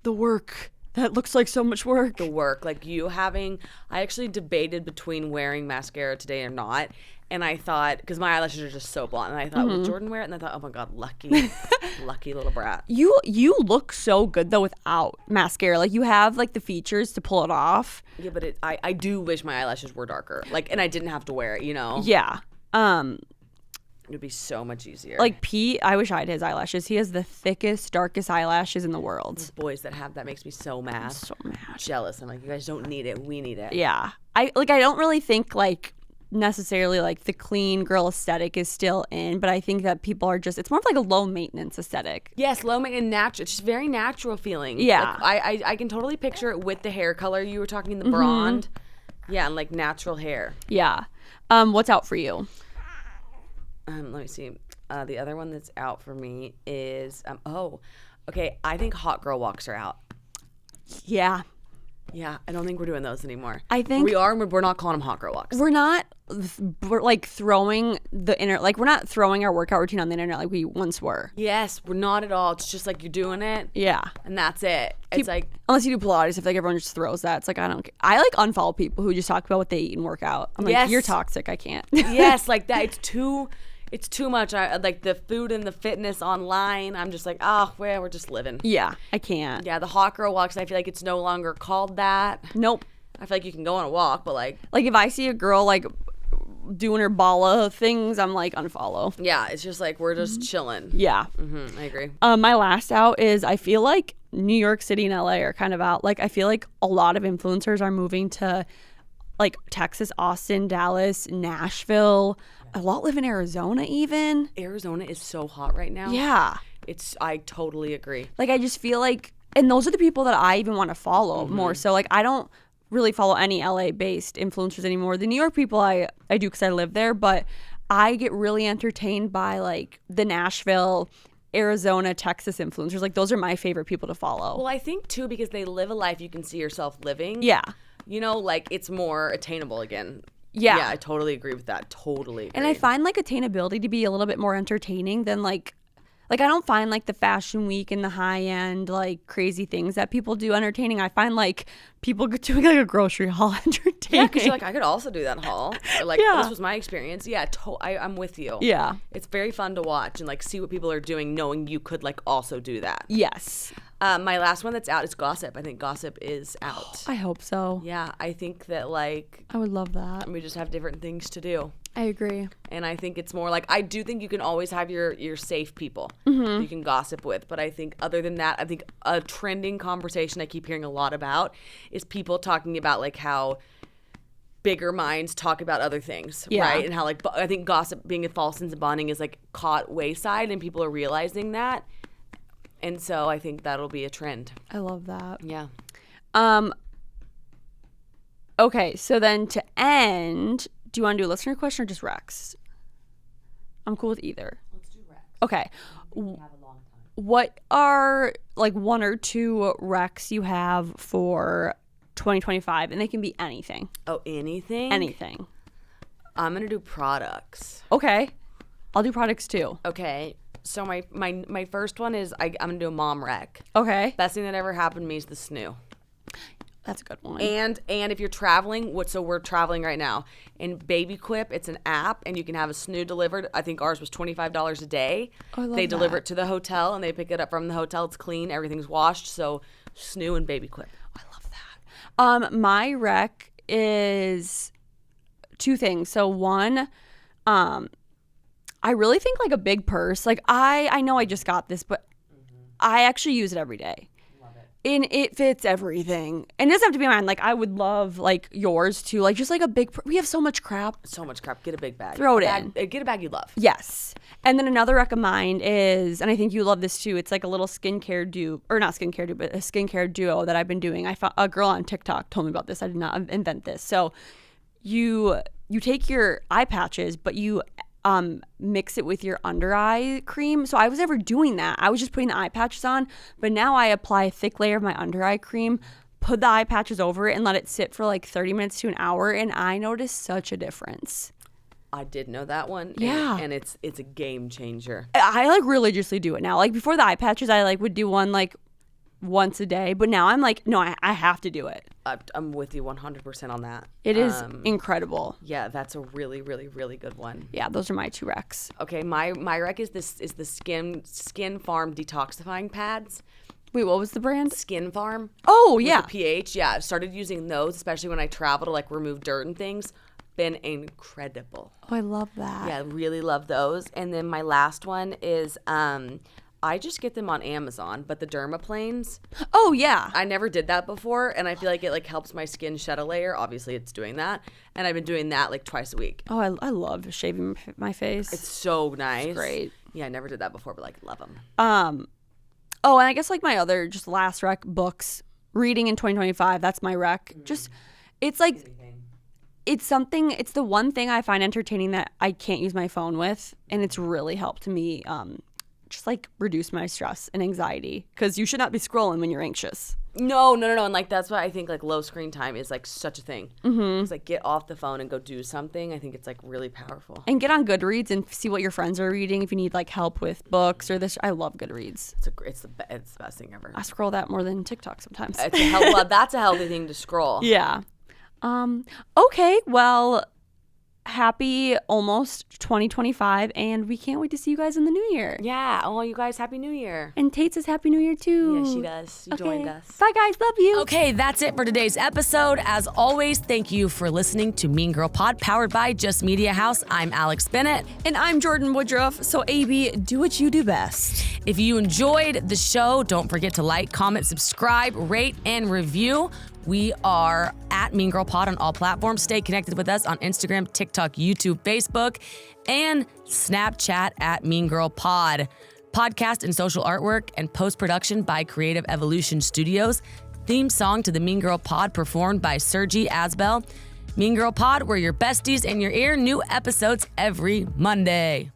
the work That looks like so much work. The work, like I actually debated between wearing mascara today or not. And I thought, because my eyelashes are just so blonde, and I thought, would Jordyn wear it? And I thought, oh my God, lucky little brat. You look so good though without mascara. Like you have like the features to pull it off. Yeah, but I do wish my eyelashes were darker. Like, and I didn't have to wear it, you know? Yeah. It would be so much easier. Like Pete, I wish I had his eyelashes. He has the thickest, darkest eyelashes in the world. Those boys that have that makes me so mad. I'm so mad. Jealous. I'm like, you guys don't need it. We need it. Yeah. I don't really think like necessarily like the clean girl aesthetic is still in, but I think that people are just, it's more of like a low maintenance aesthetic. Yes, low maintenance, natural. It's just very natural feeling. Yeah. Like, I can totally picture it with the hair color you were talking, the blonde. Yeah, and like natural hair. Yeah. What's out for you? Let me see. The other one that's out for me is okay. I think hot girl walks are out. Yeah. Yeah, I don't think we're doing those anymore. I think we are. We're not calling them hot girl walks. We're like throwing we're not throwing our workout routine on the internet like we once were. Yes, we're not at all. It's just like you're doing it. Yeah. And that's it. It's like, unless you do Pilates, if like everyone just throws that, it's like, I like unfollow people who just talk about what they eat and work out. I'm like, you're toxic. I can't. Yes, like that. It's too much. I like the food and the fitness online. I'm just like, we're just living. Yeah, I can't. Yeah, the hot girl walks, I feel like it's no longer called that. Nope. I feel like you can go on a walk, but like if I see a girl like doing her balla things, I'm like, unfollow. Yeah, it's just like we're just chilling. Yeah. I agree. My last out is I feel like New York City and LA are kind of out. Like I feel like a lot of influencers are moving to like Texas, Austin, Dallas, Nashville. A lot live in Arizona even. Arizona is so hot right now. Yeah. I totally agree. Like I just feel like, and those are the people that I even want to follow more. So like I don't really follow any LA based influencers anymore. The New York people I do because I live there, but I get really entertained by like the Nashville, Arizona, Texas influencers. Like those are my favorite people to follow. Well, I think too because they live a life you can see yourself living. Yeah. You know, like it's more attainable again. Yeah. I totally agree with that. Totally agree. And I find like attainability to be a little bit more entertaining than like I don't find like the fashion week and the high end like crazy things that people do entertaining. I find like people doing like a grocery haul entertaining. Yeah, because you're like, I could also do that haul. Or, like, this was my experience. Yeah, I'm with you. Yeah. It's very fun to watch and like see what people are doing knowing you could like also do that. Yes. My last one that's out is gossip. I think gossip is out. I hope so. Yeah, I think that like I would love that. we just have different things to do. I agree. And I think it's more like, I do think you can always have your safe people you can gossip with. But I think other than that, I think a trending conversation I keep hearing a lot about is people talking about like how bigger minds talk about other things, right? And how like, I think gossip being a false sense of bonding is like caught wayside and people are realizing that. And so I think that'll be a trend. I love that. Yeah. Okay, so then to end, do you want to do a listener question or just Rex? I'm cool with either. Let's do Rex. Okay. We have a long time. What are like one or two Recs you have for 2025? And they can be anything. Oh, anything? Anything. I'm going to do products. Okay. I'll do products too. Okay. So my first one is I'm going to do a mom rec. Okay. Best thing that ever happened to me is the snoo. That's a good one. And if you're traveling, so we're traveling right now. In Baby Quip, it's an app, and you can have a snoo delivered. I think ours was $25 a day. Oh, I love They deliver that. it to the hotel, and they pick it up from the hotel. It's clean. Everything's washed. So snoo and Baby Quip. I love that. My rec is two things. So one, I really think like a big purse. Like I know I just got this, but I actually use it every day. And it fits everything. And it doesn't have to be mine. Like, I would love, like, yours, too. Like, just, like, a big... We have so much crap. So much crap. Get a big bag. Throw it in. Get a bag you love. Yes. And then another rec of mine is, and I think you love this, too, it's, like, a little skincare duo... Or not skincare duo, but a skincare duo that I've been doing. I found a girl on TikTok told me about this. I did not invent this. So, you take your eye patches, but you... mix it with your under eye cream. So I was never doing that. I was just putting the eye patches on, but now I apply a thick layer of my under eye cream, put the eye patches over it, and let it sit for like 30 minutes to an hour, and I noticed such a difference. I did know that one. Yeah. And it's a game changer. I like religiously do it now. Like before the eye patches, I like would do one like once a day. But now I'm like, no, I have to do it. I'm with you 100% on that. It is incredible. Yeah, that's a really, really, really good one. Yeah, those are my 2 recs. Okay, my rec is the Skin Farm detoxifying pads. Wait, what was the brand? Skin Farm. Oh, yeah. With the pH. Yeah, I started using those, especially when I travel to like remove dirt and things. Been incredible. Oh, I love that. Yeah, really love those. And then my last one is I just get them on Amazon, but the dermaplanes. Oh, yeah. I never did that before, and I feel like it like helps my skin shed a layer. Obviously, it's doing that, and I've been doing that like twice a week. Oh, I love shaving my face. It's so nice. It's great. Yeah, I never did that before, but like love them. Oh, and I guess like my other just last rec, books, reading in 2025. That's my rec. Just it's like it's the one thing I find entertaining that I can't use my phone with, and it's really helped me just like reduce my stress and anxiety, because you should not be scrolling when you're anxious. No, and like that's why I think like low screen time is like such a thing. It's like get off the phone and go do something. I think it's like really powerful. And get on Goodreads and see what your friends are reading if you need like help with books or this. I love Goodreads. It's the best thing ever. I scroll that more than TikTok sometimes. That's a healthy thing to scroll. Yeah. Okay, well, happy almost 2025, and we can't wait to see you guys in the new year. Yeah. Oh, you guys, Happy New Year. And Tate says Happy New Year too. Yeah, she does. She joined us. Bye, guys. Love you. Okay, that's it for today's episode. As always, thank you for listening to Mean Girl Pod, powered by Just Media House. I'm Alex Bennett. And I'm Jordyn Woodruff. So, AB, do what you do best. If you enjoyed the show, don't forget to like, comment, subscribe, rate, and review. We are at Mean Girl Pod on all platforms. Stay connected with us on Instagram, TikTok, YouTube, Facebook, and Snapchat at Mean Girl Pod. Podcast and social artwork and post-production by Creative Evolution Studios. Theme song to the Mean Girl Pod performed by Sergi Asbel. Mean Girl Pod, we're your besties in your ear. New episodes every Monday.